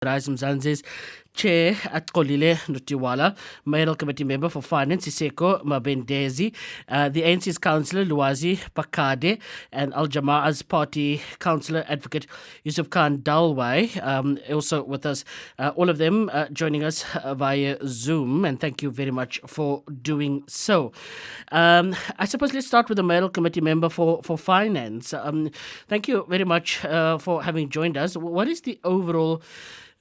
Mzansi's Chair at Axolile Notywala, Mayoral Committee Member for Finance, Siseko, Mbandezi, the ANC's Councillor Lwazi, Phakade, and Jama-ah's Party Councillor Advocate Yusuf Dalwai, also with us, all of them joining us via Zoom, and thank you very much for doing so. I suppose let's start with the Mayoral Committee Member for Finance. Thank you very much for having joined us. What is the overall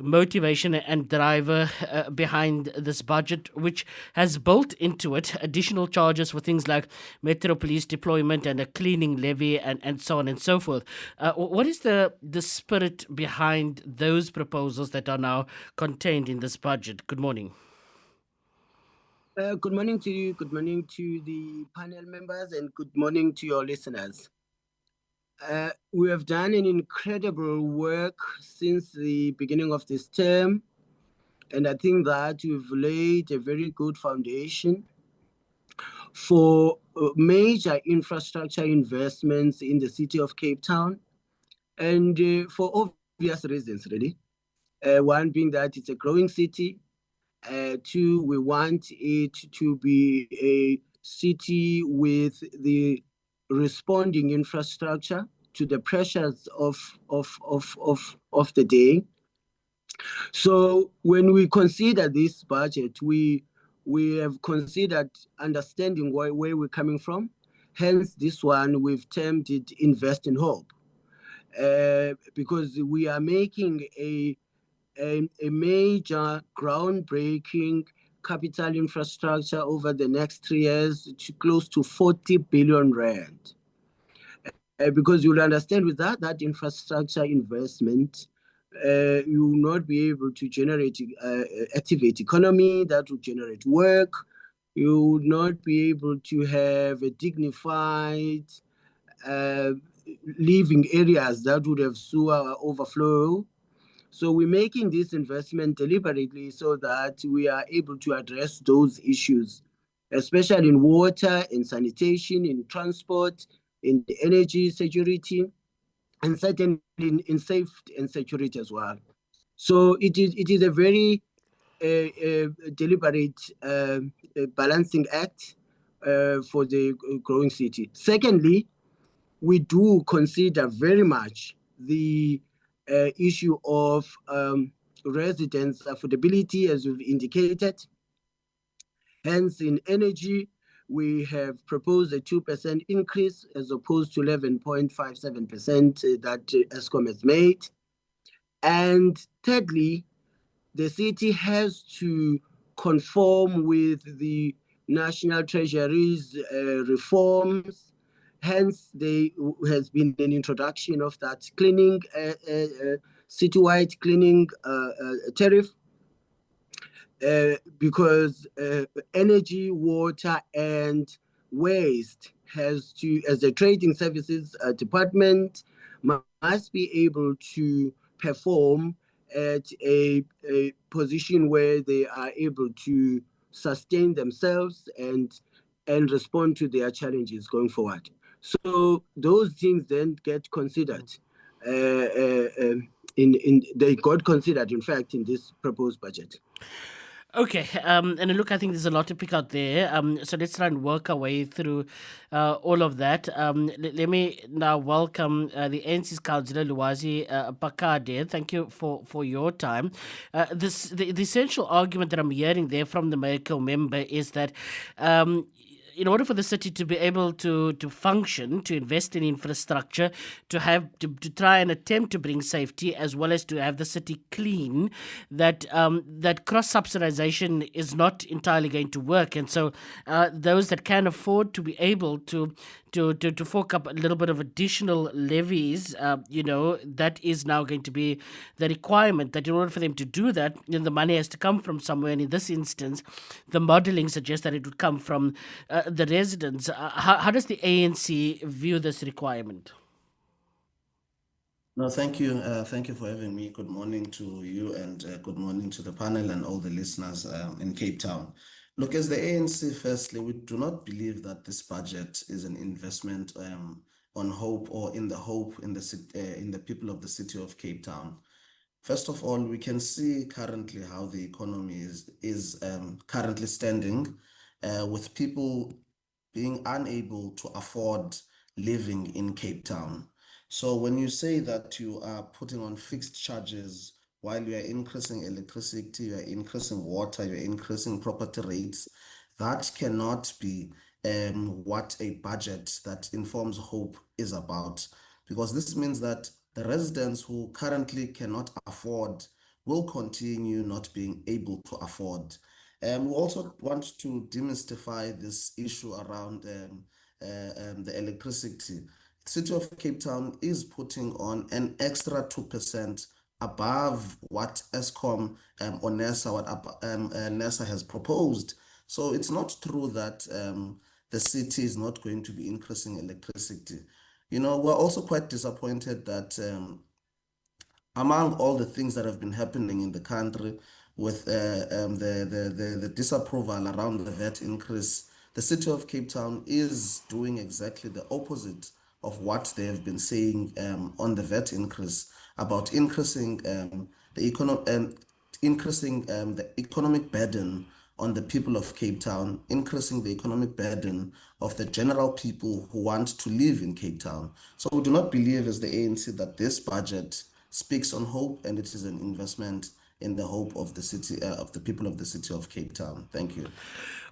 motivation and driver behind this budget, which has built into it additional charges for things like Metro Police deployment and a cleaning levy and so on and so forth? What is the spirit behind those proposals that are now contained in this budget? Good morning. Good morning to you, good morning to the panel members, and good morning to your listeners. We have done an incredible work since the beginning of this term, and I think that we've laid a very good foundation for major infrastructure investments in the city of Cape Town, and for obvious reasons, really. One being that it's a growing city. Two, we want it to be a city with the responding infrastructure to the pressures of the day. So when we consider this budget, we have considered understanding where we're coming from. Hence, this one we've termed it Invest in Hope, because we are making a major groundbreaking capital infrastructure over the next 3 years to close to 40 billion rand. Because you'll understand with that infrastructure investment, you will not be able to generate activate economy that will generate work. You would not be able to have a dignified living areas that would have sewer overflow. So we're making this investment deliberately so that we are able to address those issues, especially in water, in sanitation, in transport, in energy security, and certainly in safety and security as well. So it is a very deliberate balancing act for the growing city. Secondly, we do consider very much the issue of residents' affordability, as we've indicated. Hence, in energy, we have proposed a 2% increase as opposed to 11.57% that Eskom has made. And thirdly, the city has to conform with the National Treasury's reforms. Hence, there has been an introduction of that cleaning, citywide cleaning tariff, because energy, water, and waste has to, as a trading services department, must be able to perform at a position where they are able to sustain themselves and respond to their challenges going forward. So those things then get considered. They got considered, in fact, in this proposed budget. Okay, and look, I think there's a lot to pick out there. So let's try and work our way through all of that. Let me now welcome the ANC's Councillor Lwazi Phakade. Thank you for your time. The essential argument that I'm hearing there from the Mayoral member is that in order for the city to be able to function, to invest in infrastructure, to try and attempt to bring safety, as well as to have the city clean, that cross subsidization is not entirely going to work, and so those that can afford to be able to fork up a little bit of additional levies, that is now going to be the requirement, that in order for them to do that, the money has to come from somewhere. And in this instance, the modeling suggests that it would come from the residents. How does the ANC view this requirement? No, thank you. Thank you for having me. Good morning to you, and good morning to the panel and all the listeners in Cape Town. Look, as the ANC, firstly, we do not believe that this budget is an investment on hope or in the hope in the people of the city of Cape Town. First of all, we can see currently how the economy is currently standing, with people being unable to afford living in Cape Town. So when you say that you are putting on fixed charges while you are increasing electricity, you are increasing water, you're increasing property rates, that cannot be what a budget that informs hope is about. Because this means that the residents who currently cannot afford will continue not being able to afford. We also want to demystify this issue around the electricity. The City of Cape Town is putting on an extra 2% above what Eskom or NERSA, what NERSA has proposed. So it's not true that the city is not going to be increasing electricity. You know, we're also quite disappointed that among all the things that have been happening in the country with the disapproval around the VAT increase, the City of Cape Town is doing exactly the opposite of what they have been saying on the VAT increase, about increasing the economic burden on the people of Cape Town, increasing the economic burden of the general people who want to live in Cape Town. So we do not believe as the ANC that this budget speaks on hope, and it is an investment in the hope of the city, of the people of the city of Cape Town. Thank you.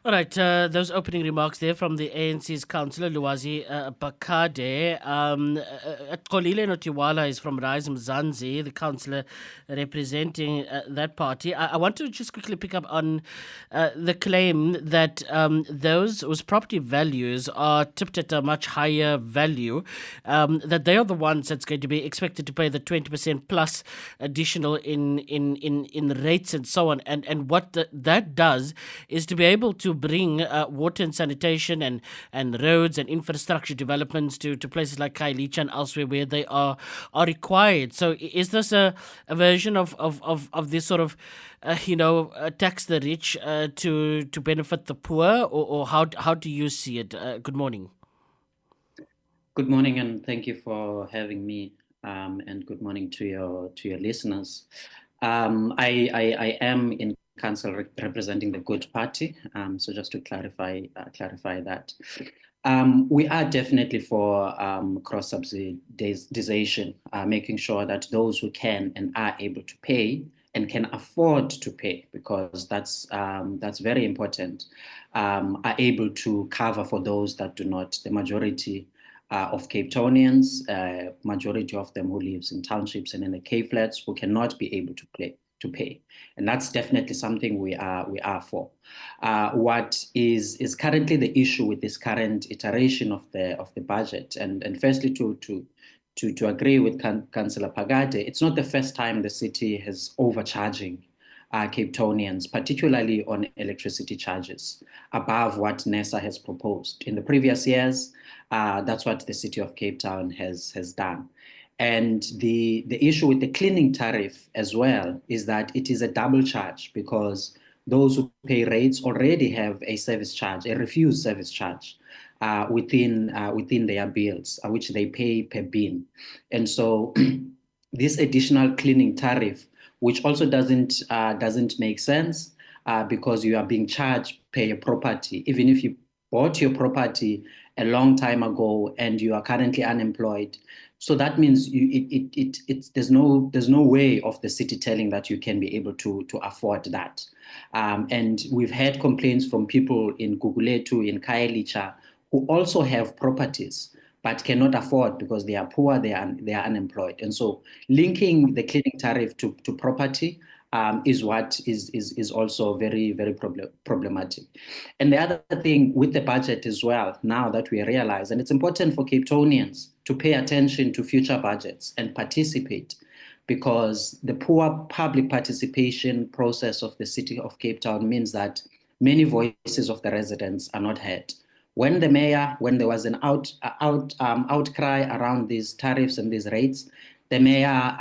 All right, those opening remarks there from the ANC's councillor, Lwazi Phakade. Cllr Notywala is from Rise Mzansi, the councillor representing that party. I want to just quickly pick up on the claim that those whose property values are tipped at a much higher value, that they are the ones that's going to be expected to pay the 20% plus additional in rates and so on. And what that does is to be able to bring water and sanitation and roads and infrastructure developments to places like Khayelitsha and elsewhere where they are required. So is this a version of this sort of tax the rich to benefit the poor, or how do you see it? Good morning. Good morning, and thank you for having me. And good morning to your listeners. I am in council representing the Good Party. So just to clarify that. We are definitely for cross-subsidization, making sure that those who can and are able to pay and can afford to pay, because that's very important, are able to cover for those that do not. The majority of Cape Townians, majority of them who lives in townships and in the Cape Flats, who cannot be able to pay. And that's definitely something we are for. What is currently the issue with this current iteration of the budget, and firstly to agree with Councillor Phakade, it's not the first time the city has overcharging Cape Townians, particularly on electricity charges, above what NERSA has proposed. In the previous years, that's what the city of Cape Town has done. And the issue with the cleaning tariff as well is that it is a double charge, because those who pay rates already have a service charge, a refused service charge within their bills, which they pay per bin. And so this additional cleaning tariff, which also doesn't make sense, because you are being charged per your property, even if you bought your property a long time ago and you are currently unemployed. So that means there's no way of the city telling that you can be able to afford that. And we've had complaints from people in Guguletu, in Khayelitsha, who also have properties but cannot afford because they are poor, they are unemployed. And so linking the cleaning tariff to property is what is also very, very problematic. And the other thing with the budget as well, now that we realize, and it's important for Cape Townians to pay attention to future budgets and participate, because the poor public participation process of the city of Cape Town means that many voices of the residents are not heard. When there was an outcry around these tariffs and these rates, the mayor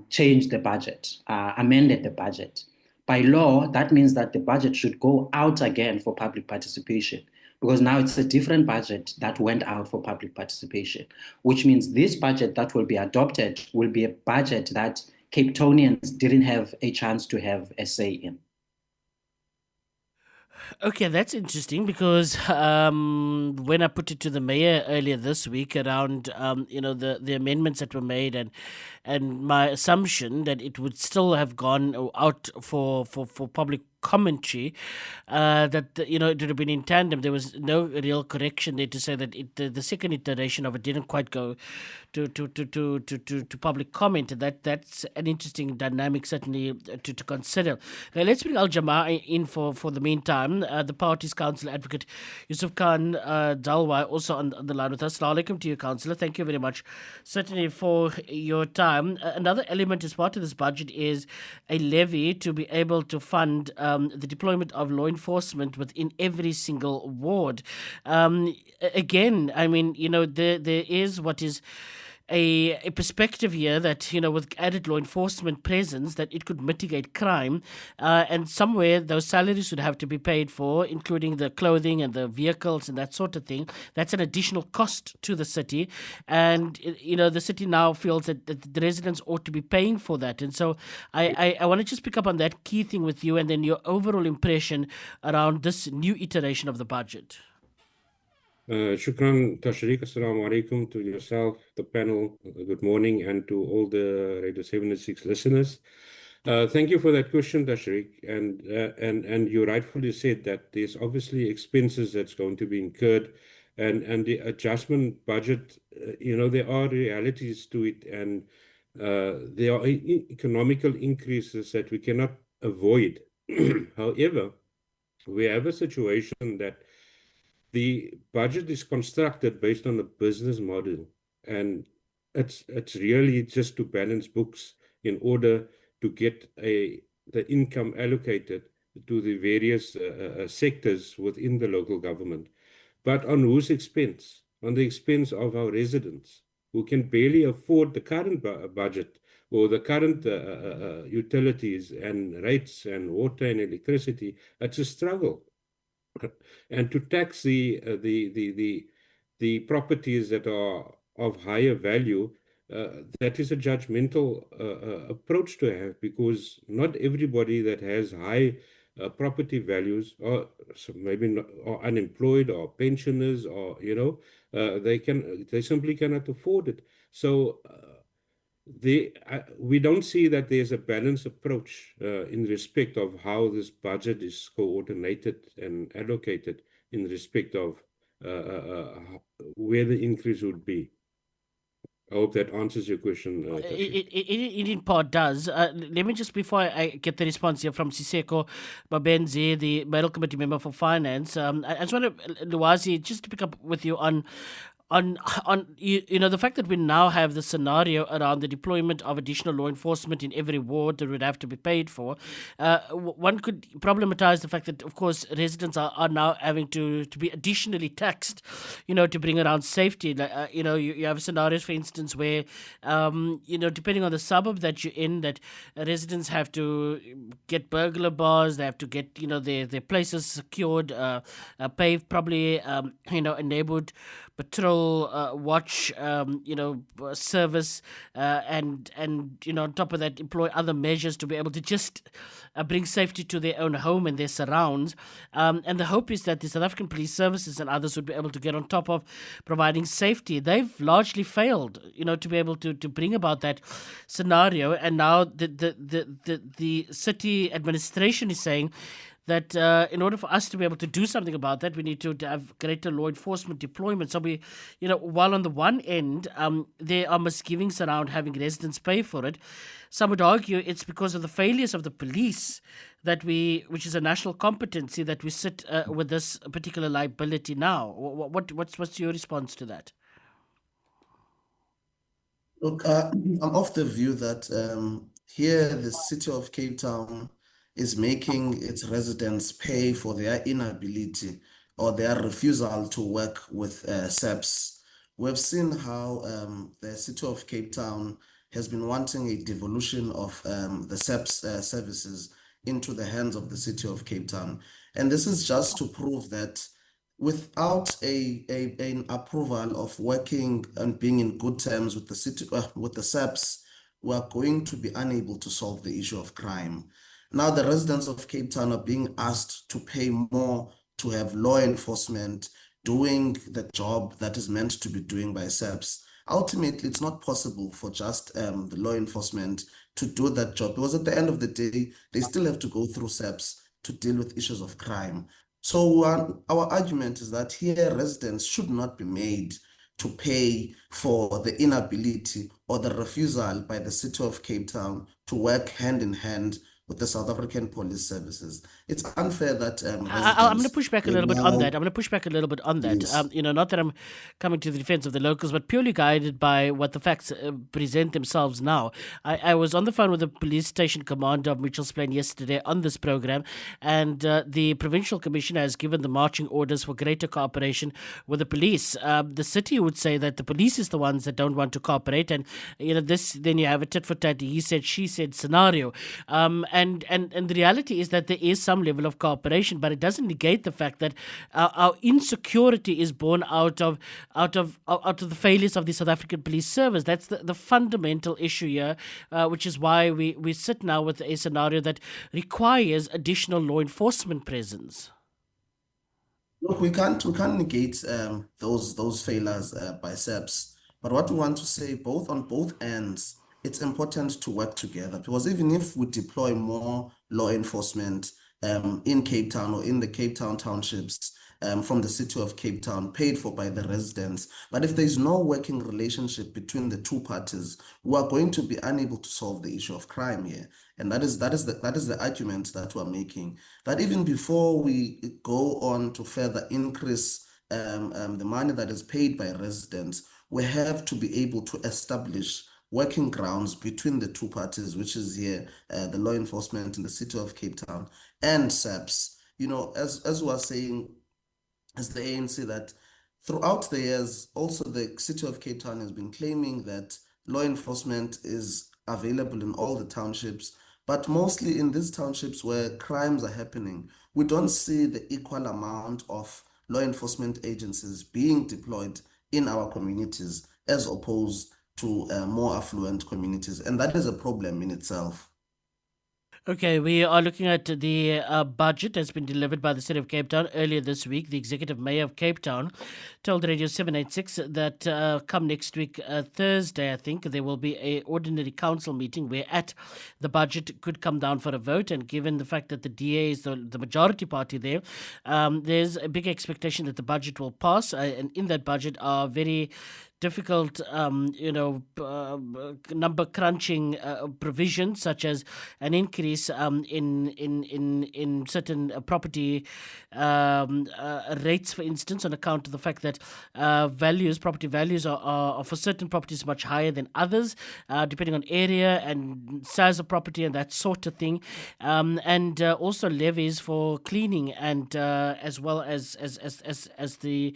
changed the budget, amended the budget. By law, that means that the budget should go out again for public participation, because now it's a different budget that went out for public participation, which means this budget that will be adopted will be a budget that Cape Townians didn't have a chance to have a say in. Okay, that's interesting because when I put it to the mayor earlier this week around the amendments that were made and my assumption that it would still have gone out for public commentary, that it would have been in tandem. There was no real correction there to say that the second iteration of it didn't quite go to public comment. That's an interesting dynamic certainly to consider. Now, let's bring Jama-ah in for the meantime. The party's council advocate Yusuf Khan Dalwai also on the line with us. Assalamu alaikum to you, councillor. Thank you very much certainly for your time. Another element as part of this budget is a levy to be able to fund the deployment of law enforcement within every single ward. Again, I mean, there is what is a perspective here that, with added law enforcement presence, that it could mitigate crime. And somewhere those salaries would have to be paid for, including the clothing and the vehicles and that sort of thing. That's an additional cost to the city. And, the city now feels that the residents ought to be paying for that. And so I want to just pick up on that key thing with you and then your overall impression around this new iteration of the budget. Shukran, Tashriq. Assalamu alaikum to yourself, the panel. Good morning, and to all the Radio 76 listeners. Thank you for that question, Tashriq. And you rightfully said that there's obviously expenses that's going to be incurred, and the adjustment budget. There are realities to it, and there are economical increases that we cannot avoid. However, we have a situation that the budget is constructed based on a business model, and it's really just to balance books in order to get the income allocated to the various sectors within the local government. But on whose expense? On the expense of our residents, who can barely afford the current budget or the current utilities and rates and water and electricity. It's a struggle. And to tax the properties that are of higher value, that is a judgmental approach to have, because not everybody that has high property values, or maybe not, or unemployed or pensioners, or they simply cannot afford it. So we don't see that there's a balanced approach in respect of how this budget is coordinated and allocated in respect of where the increase would be. I hope that answers your question. It in part does. Let me just, before I get the response here from Siseko Mbandezi, the Mayoral Committee member for Finance, I just want to, Lwazi, just to pick up with you on the fact that we now have the scenario around the deployment of additional law enforcement in every ward that would have to be paid for. One could problematize the fact that, of course, residents are now having to be additionally taxed, to bring around safety. You have scenarios, for instance, where, depending on the suburb that you're in, that residents have to get burglar bars, they have to get, their places secured, paved, probably, enabled patrol watch, service, and on top of that, employ other measures to be able to just bring safety to their own home and their surrounds. And the hope is that the South African Police Services and others would be able to get on top of providing safety. They've largely failed, to be able to bring about that scenario. And now the city administration is saying that in order for us to be able to do something about that, we need to have greater law enforcement deployment. So we, while on the one end, there are misgivings around having residents pay for it, some would argue it's because of the failures of the police which is a national competency, that we sit with this particular liability now. What's your response to that? Look, I'm of the view that here the city of Cape Town is making its residents pay for their inability or their refusal to work with SAPS. We've seen how the city of Cape Town has been wanting a devolution of the SAPS services into the hands of the city of Cape Town. And this is just to prove that without an approval of working and being in good terms with the city, with the SAPS, we are going to be unable to solve the issue of crime. Now, the residents of Cape Town are being asked to pay more to have law enforcement doing the job that is meant to be doing by SAPS. Ultimately, it's not possible for just the law enforcement to do that job, because at the end of the day, they still have to go through SAPS to deal with issues of crime. So our argument is that here residents should not be made to pay for the inability or the refusal by the city of Cape Town to work hand in hand with the South African police services. It's unfair that I'm going to push back a little bit on that. now- I'm going to push back a little bit on that. Yes. Not that I'm coming to the defense of the locals, but purely guided by what the facts present themselves now. I was on the phone with the police station commander of Mitchell's Plain yesterday on this program, and the provincial commissioner has given the marching orders for greater cooperation with the police. The city would say that the police is the ones that don't want to cooperate, and this, then you have a tit for tat, he said, she said scenario. And the reality is that there is some level of cooperation, but it doesn't negate the fact that our insecurity is born out of the failures of the South African Police Service. That's the fundamental issue here, which is why we sit now with a scenario that requires additional law enforcement presence. Look, we can't negate those failures by SAPS, but what we want to say, on both ends, it's important to work together, because even if we deploy more law enforcement in Cape Town or in the Cape Town townships from the city of Cape Town, paid for by the residents, but if there's no working relationship between the two parties, we are going to be unable to solve the issue of crime here. And that is the argument that we're making, that even before we go on to further increase the money that is paid by residents, we have to be able to establish working grounds between the two parties, which is here the law enforcement in the city of Cape Town and SAPS. As we are saying, as the ANC, that throughout the years, also the city of Cape Town has been claiming that law enforcement is available in all the townships, but mostly in these townships where crimes are happening, we don't see the equal amount of law enforcement agencies being deployed in our communities as opposed to more affluent communities. And that is a problem in itself. Okay, we are looking at the budget that's been delivered by the City of Cape Town earlier this week. The Executive Mayor of Cape Town told Radio 786 that come next week, Thursday, I think, there will be an ordinary council meeting where the budget could come down for a vote. And given the fact that the DA is the majority party there, there's a big expectation that the budget will pass. And in that budget are very difficult, number crunching provisions, such as an increase in certain property rates, for instance, on account of the fact that property values are for certain properties much higher than others, depending on area and size of property and that sort of thing, and also levies for cleaning and as well as the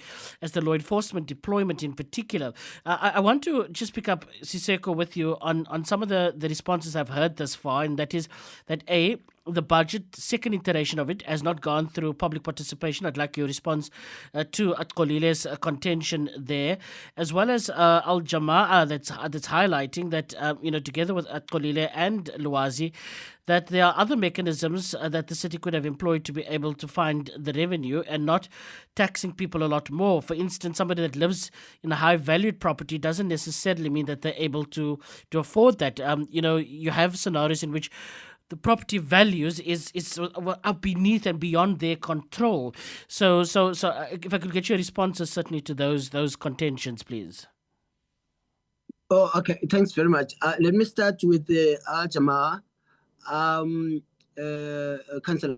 law enforcement deployment in particular. I want to just pick up, Siseko, with you on some of the responses I've heard thus far, and that is that the budget, second iteration of it, has not gone through public participation. I'd like your response to Axolile's contention there, as well as Jama-ah that's highlighting that, together with Axolile and Lwazi, that there are other mechanisms that the city could have employed to be able to find the revenue and not taxing people a lot more. For instance, somebody that lives in a high-valued property doesn't necessarily mean that they're able to afford that. You have scenarios in which the property values are beneath and beyond their control. So if I could get your responses certainly to those contentions, please. Oh, okay. Thanks very much. Let me start with the Jama-ah. Councillor,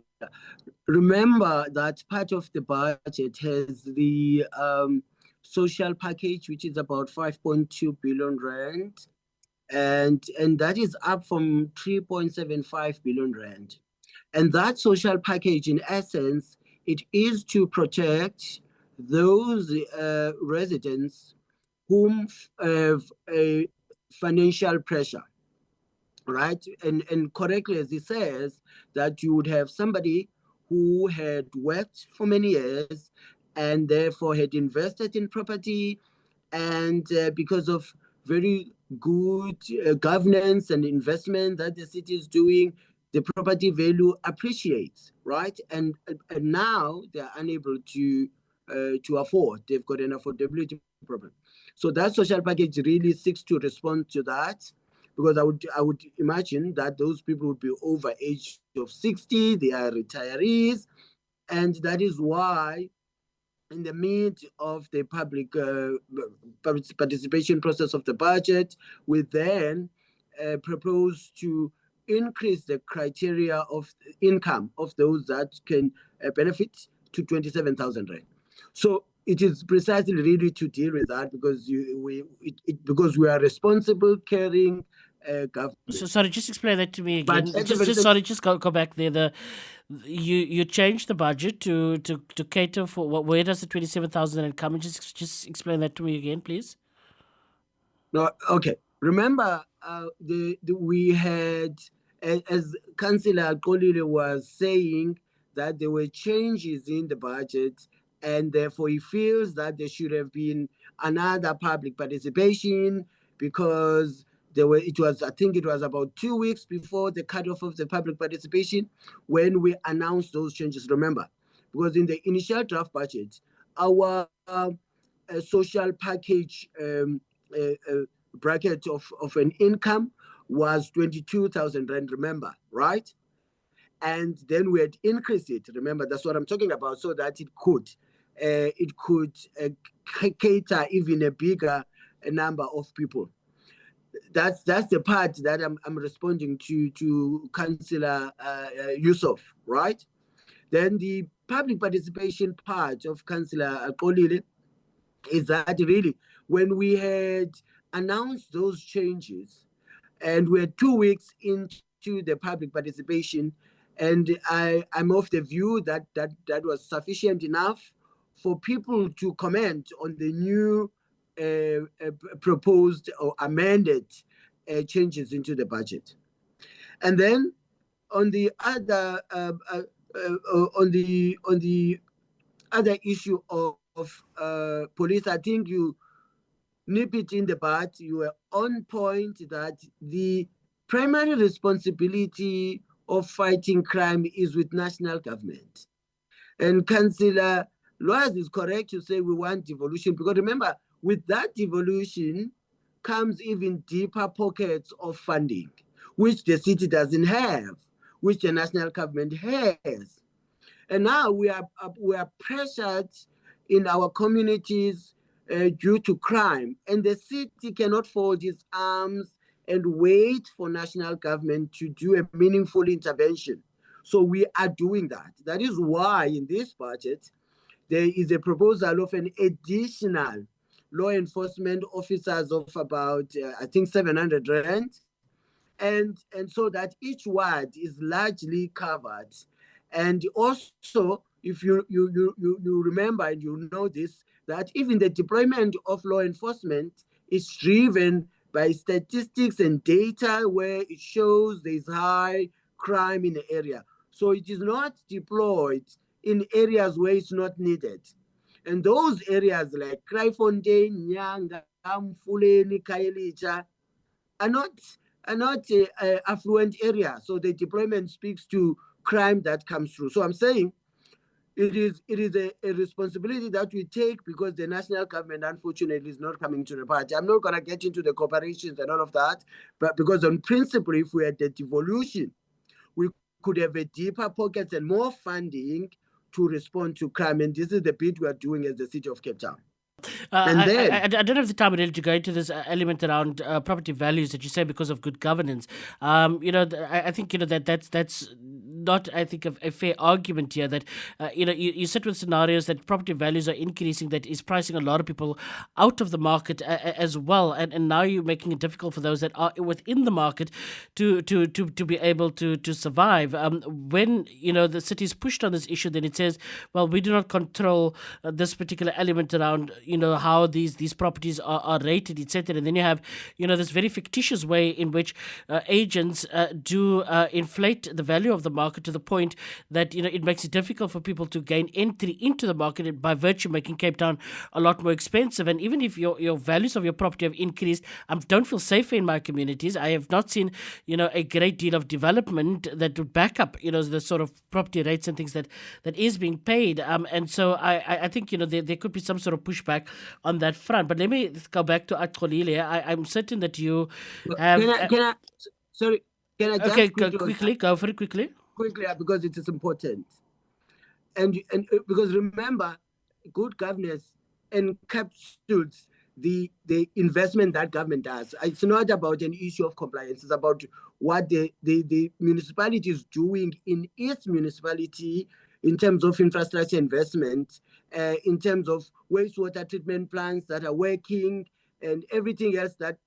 remember that part of the budget has the social package, which is about 5.2 billion rand, and that is up from 3.75 billion rand. And that social package, in essence, it is to protect those residents whom have a financial pressure. Right, and correctly, as he says, that you would have somebody who had worked for many years and therefore had invested in property, and because of very good governance and investment that the city is doing, the property value appreciates, right? And now they are unable to afford. They've got an affordability problem. So that social package really seeks to respond to that, because I would imagine that those people would be over age of 60, they are retirees, and that is why in the mid of the public participation process of the budget, we then propose to increase the criteria of income of those that can benefit to 27,000 rand. So it is precisely really to deal with that, because because we are responsible, caring government. So sorry, just explain that to me again. But Just go back there. You changed the budget to cater for where does the 27,000 come? Just explain that to me again, please. No, okay. Remember, we had, as Councillor Axolile was saying, that there were changes in the budget, and therefore he feels that there should have been another public participation, because I think it was about 2 weeks before the cutoff of the public participation when we announced those changes. Remember, because in the initial draft budget, our social package bracket of an income was 22,000 rand, remember, right? And then we had increased it, remember, that's what I'm talking about, so that it could cater even a bigger number of people. That's the part that I'm responding to Councillor Yusuf, right? Then the public participation part of Councillor Axolile is that really when we had announced those changes and we're 2 weeks into the public participation, and I'm of the view that was sufficient enough for people to comment on the new proposed or amended changes into the budget. And then on the other other issue of police, I think you nip it in the bud. You were on point that the primary responsibility of fighting crime is with national government. And Councillor Lwazi is correct to say we want devolution, because remember, with that devolution comes even deeper pockets of funding, which the city doesn't have, which the national government has. And now we are pressured in our communities due to crime, and the city cannot fold its arms and wait for national government to do a meaningful intervention. So we are doing that. That is why in this budget, there is a proposal of an additional law enforcement officers of about, I think, 700 rand. And so that each ward is largely covered. And also, if you remember and you know this, that even the deployment of law enforcement is driven by statistics and data where it shows there's high crime in the area. So it is not deployed in areas where it's not needed. And those areas like Kraaifontein, Nyanga, Mfuleni, Khayelitsha are not affluent areas. So the deployment speaks to crime that comes through. So I'm saying it is a responsibility that we take, because the national government, unfortunately, is not coming to the party. I'm not going to get into the corporations and all of that, but because on principle, if we had the devolution, we could have a deeper pockets and more funding to respond to crime. And this is the bit we are doing as the city of Cape Town. I don't have the time to go into this element around property values that you say because of good governance. I think that's not, I think, a fair argument here. That you sit with scenarios that property values are increasing, that is pricing a lot of people out of the market as well, and now you're making it difficult for those that are within the market to be able to survive. When the city is pushed on this issue, then it says, well, we do not control this particular element around how these properties are rated, etc. And then you have this very fictitious way in which agents do inflate the value of the market market to the point that, it makes it difficult for people to gain entry into the market, and by virtue making Cape Town a lot more expensive. And even if your values of your property have increased, I don't feel safer in my communities. I have not seen, a great deal of development that would back up, the sort of property rates and things that is being paid. And so I think, there could be some sort of pushback on that front. But let me go back to Axolile. I'm certain that you have... Can I just okay, quickly, go for it quickly. Quickly, because it is important. And because remember, good governance encapsulates the investment that government does. It's not about an issue of compliance. It's about what the municipality is doing in its municipality in terms of infrastructure investment, in terms of wastewater treatment plants that are working, and everything else that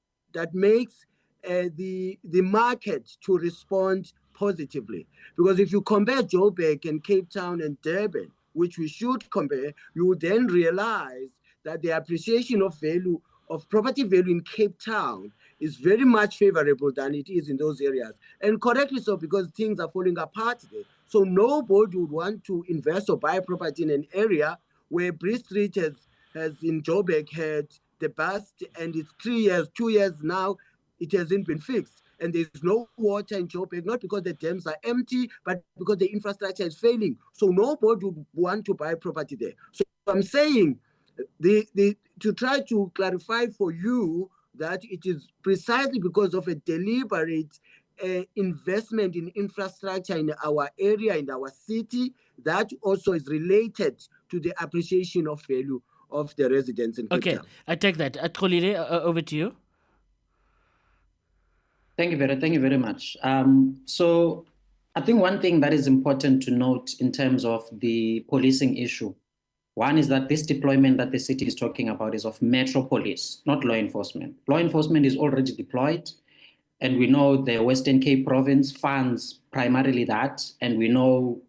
makes the market to respond positively. Because if you compare Joburg and Cape Town and Durban, which we should compare, you would then realize that the appreciation of value, of property value in Cape Town is very much favorable than it is in those areas. And correctly so, because things are falling apart there. So nobody would want to invest or buy property in an area where Bree Street has in Joburg had the best, and it's 2 years now, it hasn't been fixed. And there's no water in Joburg, not because the dams are empty, but because the infrastructure is failing. So nobody would want to buy property there. So I'm saying to try to clarify for you that it is precisely because of a deliberate investment in infrastructure in our area, in our city, that also is related to the appreciation of value of the residents in Cape Town. I take that. Axolile, over to you. Thank you very much. So I think one thing that is important to note in terms of the policing issue, one is that this deployment that the city is talking about is of metro police, not law enforcement. Law enforcement is already deployed, and we know the Western Cape province funds primarily that, and we know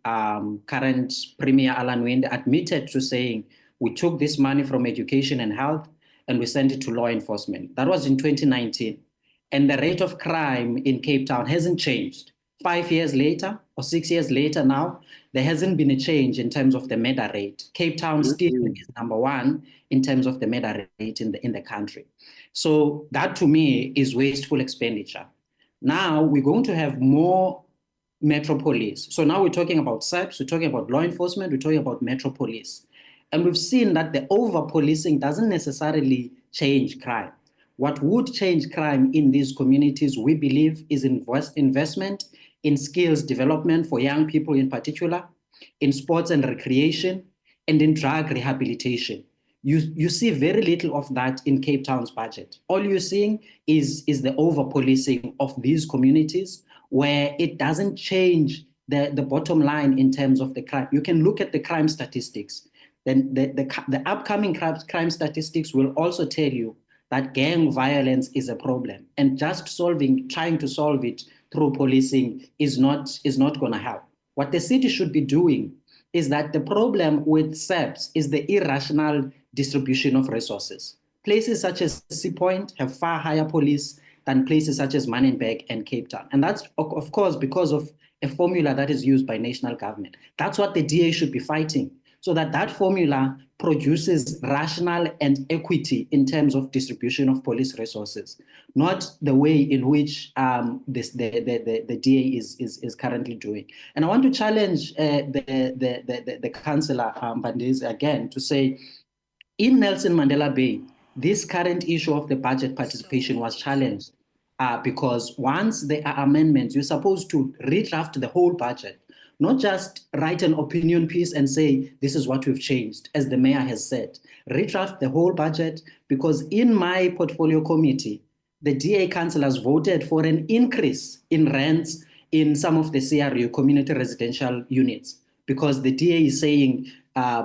current Premier Alan Winde admitted to saying, we took this money from education and health and we sent it to law enforcement. That was in 2019. And the rate of crime in Cape Town hasn't changed. 5 years later or 6 years later now, there hasn't been a change in terms of the murder rate. Cape Town still is #1 in terms of the murder rate in the country. So that to me is wasteful expenditure. Now we're going to have more metro police. So now we're talking about SAPS, we're talking about law enforcement, we're talking about metro police. And we've seen that the over-policing doesn't necessarily change crime. What would change crime in these communities, we believe, is investment in skills development for young people in particular, in sports and recreation, and in drug rehabilitation. You see very little of that in Cape Town's budget. All you're seeing is the over-policing of these communities, where it doesn't change the bottom line in terms of the crime. You can look at the crime statistics. Then the upcoming crime statistics will also tell you that gang violence is a problem, and just trying to solve it through policing is not going to help. What the city should be doing is that the problem with SAPS is the irrational distribution of resources. Places such as Sea Point have far higher police than places such as Manenberg and Cape Town. And that's, of course, because of a formula that is used by national government. That's what the DA should be fighting, so that formula produces rational and equity in terms of distribution of police resources, not the way in which the DA is currently doing. And I want to challenge the councillor Mbandezi again to say, in Nelson Mandela Bay, this current issue of the budget participation was challenged because once there are amendments, you're supposed to redraft the whole budget, not just write an opinion piece and say, this is what we've changed, as the mayor has said. Redraft the whole budget, because in my portfolio committee, the DA councillors voted for an increase in rents in some of the CRU, community residential units, because the DA is saying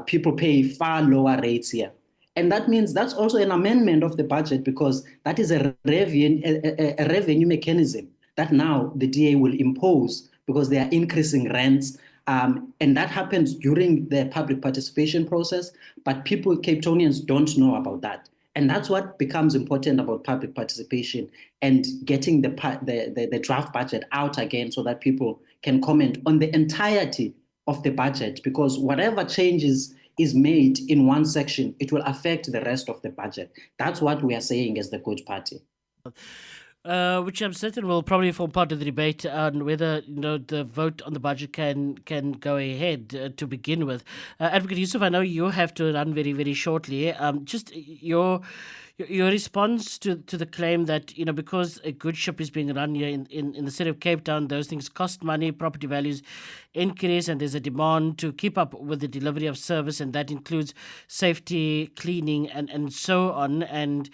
people pay far lower rates here. And that means that's also an amendment of the budget, because that is a revenue mechanism that now the DA will impose, because they are increasing rents. And that happens during the public participation process, but Cape Townians don't know about that. And that's what becomes important about public participation and getting the draft budget out again so that people can comment on the entirety of the budget, because whatever changes is made in one section, it will affect the rest of the budget. That's what we are saying as the Good Party. Which I'm certain will probably form part of the debate on whether the vote on the budget can go ahead to begin with. Advocate Yusuf, I know you have to run very, very shortly. Just your response to the claim that because a good ship is being run here in the city of Cape Town, those things cost money, property values increase, and there's a demand to keep up with the delivery of service, and that includes safety, cleaning, and so on. And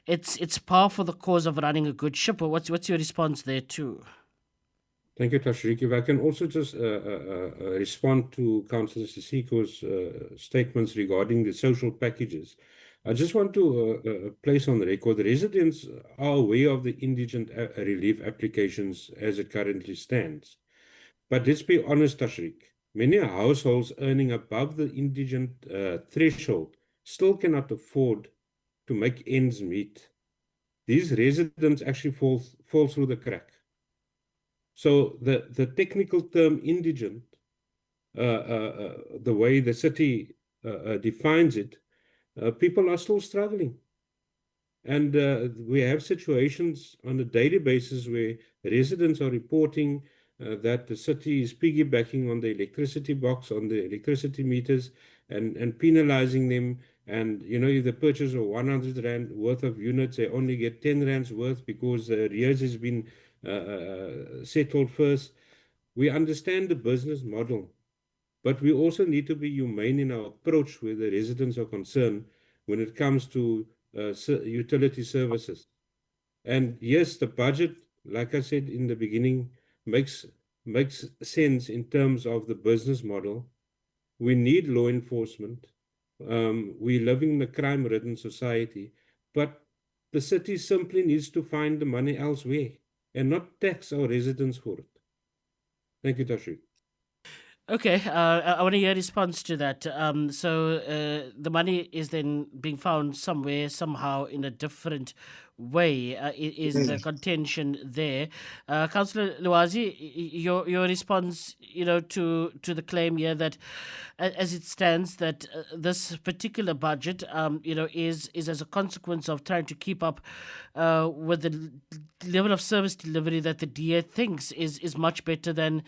it's par for the cause of running a good ship. Or what's your response there too? Thank you, Tashrik. If I can also just respond to Councillor Siseko's statements regarding the social packages. I just want to place on the record, the residents are aware of the indigent relief applications as it currently stands. But let's be honest, Tashrik, many households earning above the indigent threshold still cannot afford to make ends meet. These residents actually fall through the crack. So the technical term indigent, the way the city defines it, people are still struggling. And we have situations on a daily basis where residents are reporting that the city is piggybacking on the electricity box, on the electricity meters, and penalizing them. And, if they purchase a 100 Rand worth of units, they only get 10 Rands worth because the arrears has been settled first. We understand the business model, but we also need to be humane in our approach where the residents are concerned when it comes to utility services. And yes, the budget, like I said in the beginning, makes sense in terms of the business model. We need law enforcement. We're living in a crime-ridden society, but the city simply needs to find the money elsewhere and not tax our residents for it. Thank you, Tashrik. Okay, I want to hear a response to that. So the money is then being found somewhere, somehow, in a different way. Is the contention there? Councillor Lwazi, your response, to the claim here that, as it stands, that this particular budget, is as a consequence of trying to keep up with the level of service delivery that the DA thinks is much better than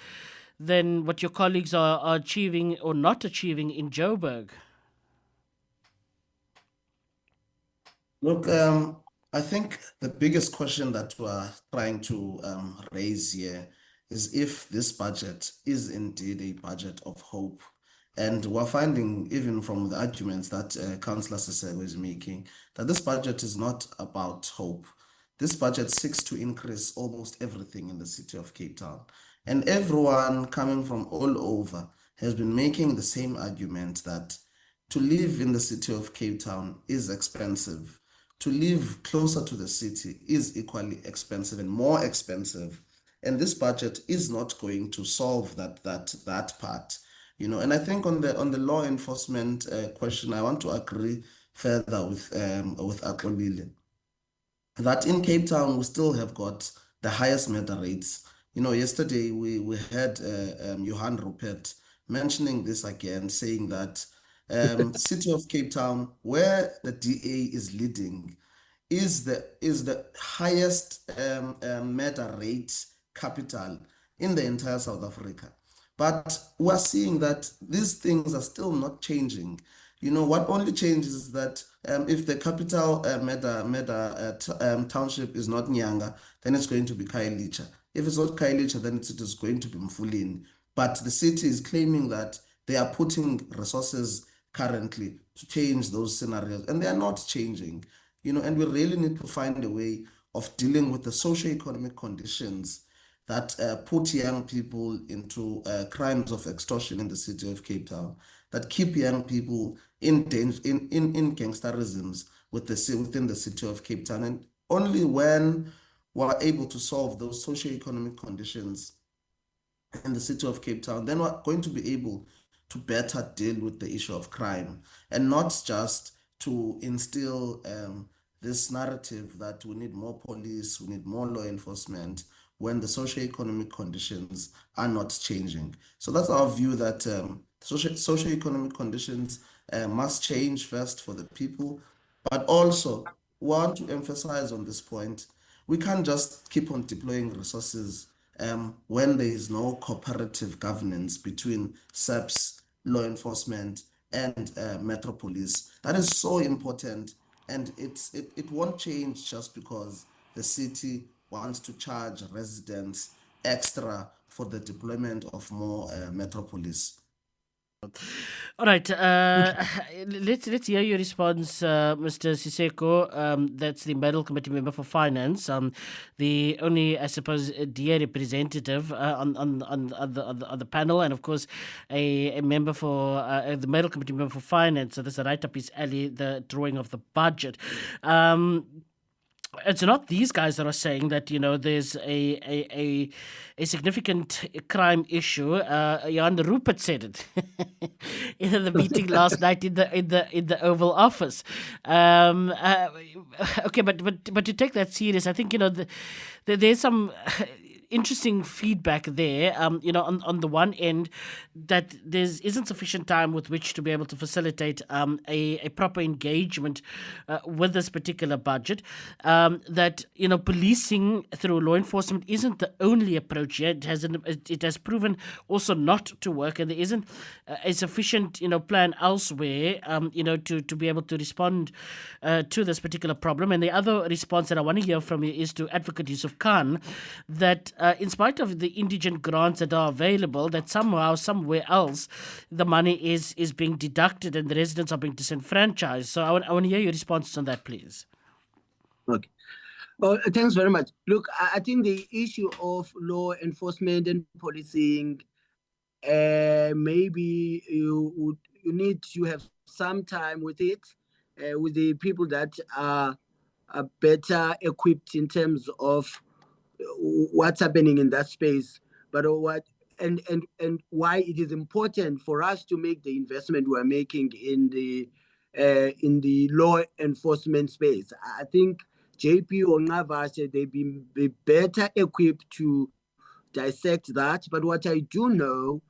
what your colleagues are achieving or not achieving in Joburg? Look, I think the biggest question that we're trying to raise here is if this budget is indeed a budget of hope. And we're finding, even from the arguments that Councillor Siseko is making, that this budget is not about hope. This budget seeks to increase almost everything in the city of Cape Town. And everyone coming from all over has been making the same argument that to live in the city of Cape Town is expensive. To live closer to the city is equally expensive and more expensive. And this budget is not going to solve that part. And I think on the law enforcement question, I want to agree further with Axolile that in Cape Town we still have got the highest murder rates. Yesterday we had Johan Rupert mentioning this again, saying that city of Cape Town, where the DA is leading, is the highest murder rate capital in the entire South Africa. But we're seeing that these things are still not changing. What only changes is that if the capital township is not Nyanga, then it's going to be Khayelitsha. If it's not Khayelitsha, then it is going to be Mfuleni. But the city is claiming that they are putting resources currently to change those scenarios, and they are not changing. And we really need to find a way of dealing with the socio-economic conditions that put young people into crimes of extortion in the city of Cape Town, that keep young people in gangsterisms within the city of Cape Town. And only when we're able to solve those socio-economic conditions in the city of Cape Town, then we're going to be able to better deal with the issue of crime, and not just to instill this narrative that we need more police, we need more law enforcement, when the socio-economic conditions are not changing. So that's our view that socio-economic conditions must change first for the people, but also want to emphasize on this point, we can't just keep on deploying resources when there is no cooperative governance between SAPS, law enforcement, and Metro Police. That is so important, and it won't change just because the city wants to charge residents extra for the deployment of more Metro Police. All right, let's hear your response, Mr. Siseko. That's the Mayoral Committee member for Finance. The only, I suppose, dear representative on the panel, and of course, a member for the Mayoral Committee member for Finance. So this is right up his alley, the drawing of the budget. It's not these guys that are saying that, you know, there's a significant crime issue. Jan Rupert said it in the meeting last night in the Oval Office. Okay, but to take that serious, I think, you know, there's some interesting feedback there. You know, on the one end, that there isn't sufficient time with which to be able to facilitate a proper engagement with this particular budget. That, you know, policing through law enforcement isn't the only approach yet. It has proven also not to work, and there isn't a sufficient, you know, plan elsewhere, you know, to be able to respond to this particular problem. And the other response that I want to hear from you is to Advocate Yusuf Khan, that in spite of the indigent grants that are available, that somehow, somewhere else, the money is being deducted and the residents are being disenfranchised. So I want to hear your response on that, please. Okay. Well, thanks very much. Look, I think the issue of law enforcement and policing, maybe you need to have some time with it, with the people that are better equipped in terms of what's happening in that space, but and why it is important for us to make the investment we're making in the law enforcement space. I think JP or Navashe, they've been better equipped to dissect that. But what I do know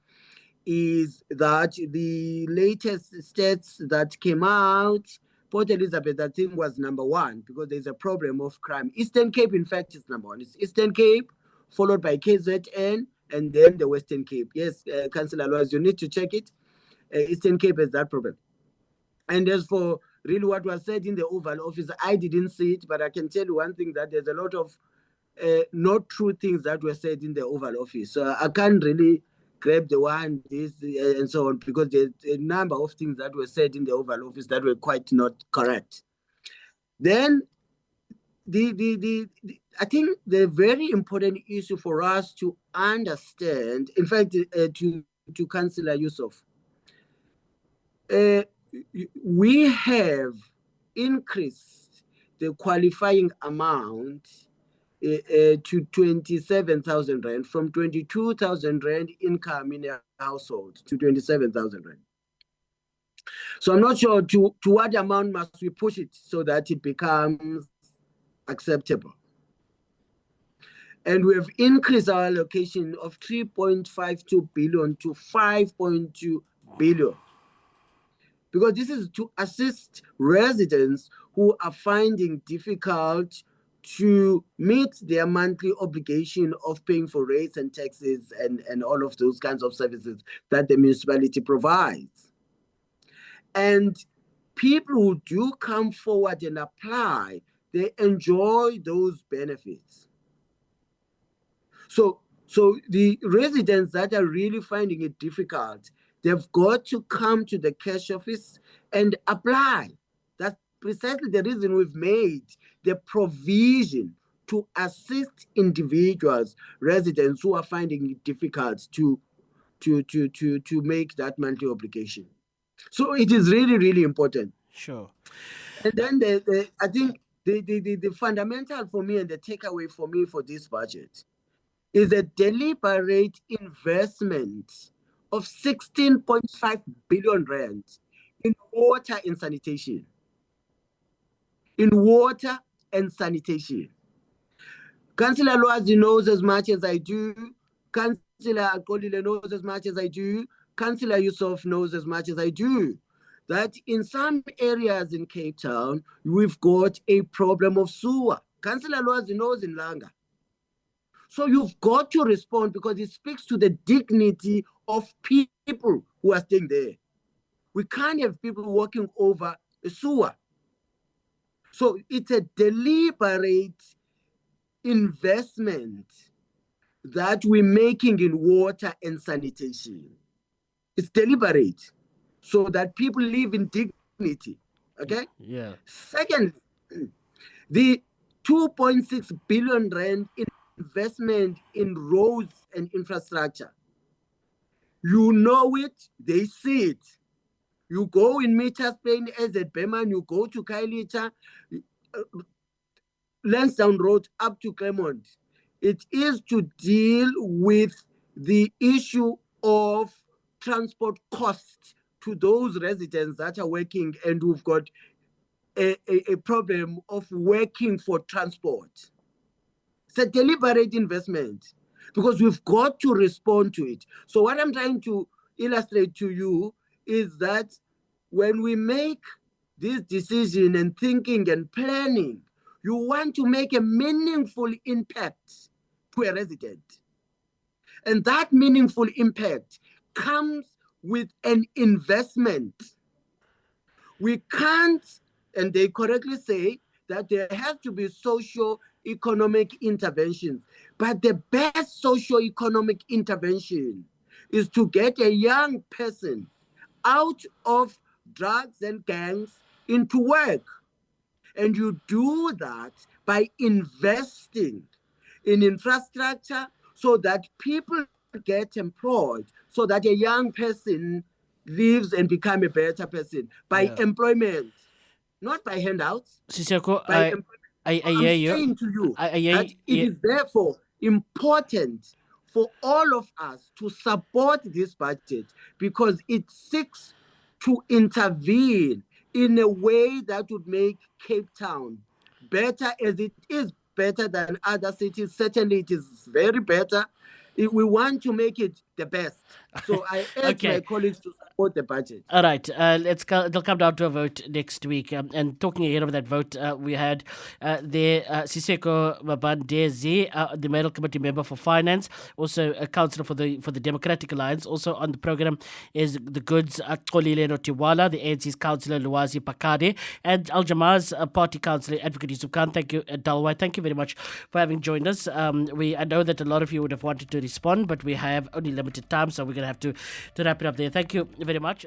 is that the latest stats that came out, Port Elizabeth, I think, was number one because there's a problem of crime. Eastern Cape, in fact, is number one. It's Eastern Cape, followed by KZN, and then the Western Cape. Yes, Councillor Lwazi, you need to check it. Eastern Cape has that problem. And as for really what was said in the Oval Office, I didn't see it, but I can tell you one thing, that there's a lot of not true things that were said in the Oval Office. So I can't really grab the one, this, and so on, because there's a number of things that were said in the Oval Office that were quite not correct. Then I think the very important issue for us to understand, in fact, to Councillor Yusuf, we have increased the qualifying amount to 27,000 rand, from 22,000 rand income in a household to 27,000 rand. So I'm not sure to what amount must we push it so that it becomes acceptable. And we have increased our allocation of 3.52 billion to 5.2 billion. Because this is to assist residents who are finding difficult to meet their monthly obligation of paying for rates and taxes and all of those kinds of services that the municipality provides. And people who do come forward and apply, they enjoy those benefits. So the residents that are really finding it difficult, they've got to come to the cash office and apply. That's precisely the reason we've made the provision to assist individuals, residents who are finding it difficult to make that monthly obligation. So it is really, really important. Sure. And then I think the fundamental for me and the takeaway for me for this budget is a deliberate investment of 16.5 billion rand in water and sanitation. in water and sanitation. Councillor Lwazi knows as much as I do. Councillor Axolile knows as much as I do. Councillor Yusuf knows as much as I do. That in some areas in Cape Town, we've got a problem of sewer. Councillor Lwazi knows in Langa. So you've got to respond because it speaks to the dignity of people who are staying there. We can't have people walking over a sewer. So it's a deliberate investment that we're making in water and sanitation. It's deliberate so that people live in dignity. Okay? Yeah. Secondly, the 2.6 billion rand investment in roads and infrastructure. You know it, they see it. You go in Mitchell's Plain as a Berman, you go to Kailicha, Lansdowne Road up to Claremont. It is to deal with the issue of transport costs to those residents that are working and who've got a problem of working for transport. It's a deliberate investment because we've got to respond to it. So what I'm trying to illustrate to you is that when we make this decision and thinking and planning, you want to make a meaningful impact to a resident. And that meaningful impact comes with an investment. We can't, and they correctly say that there has to be socio-economic interventions, but the best socio-economic intervention is to get a young person out of drugs and gangs into work. And you do that by investing in infrastructure so that people get employed, so that a young person lives and becomes a better person by employment, not by handouts. Siseko, by I hear I'm you. saying to you I hear that you. it is therefore important for all of us to support this budget because it seeks to intervene in a way that would make Cape Town better, as it is better than other cities. Certainly it is very better. We want to make it the best. So I urge my colleagues to support the budget. All right, it'll come down to a vote next week. And talking ahead of that vote, we had Siseko Mbandezi, the Mayoral Committee member for Finance, also a councillor for the Democratic Alliance. Also on the program is the Goods Axolile Notywala, the ANC's councillor Lwazi Phakade, and Al Jama-ah's party councillor Advocate Yusuf. Thank you, Dalwai. Thank you very much for having joined us. I know that a lot of you would have wanted to respond, but we have only limited time, so we're going to have to wrap it up there. Thank you very much.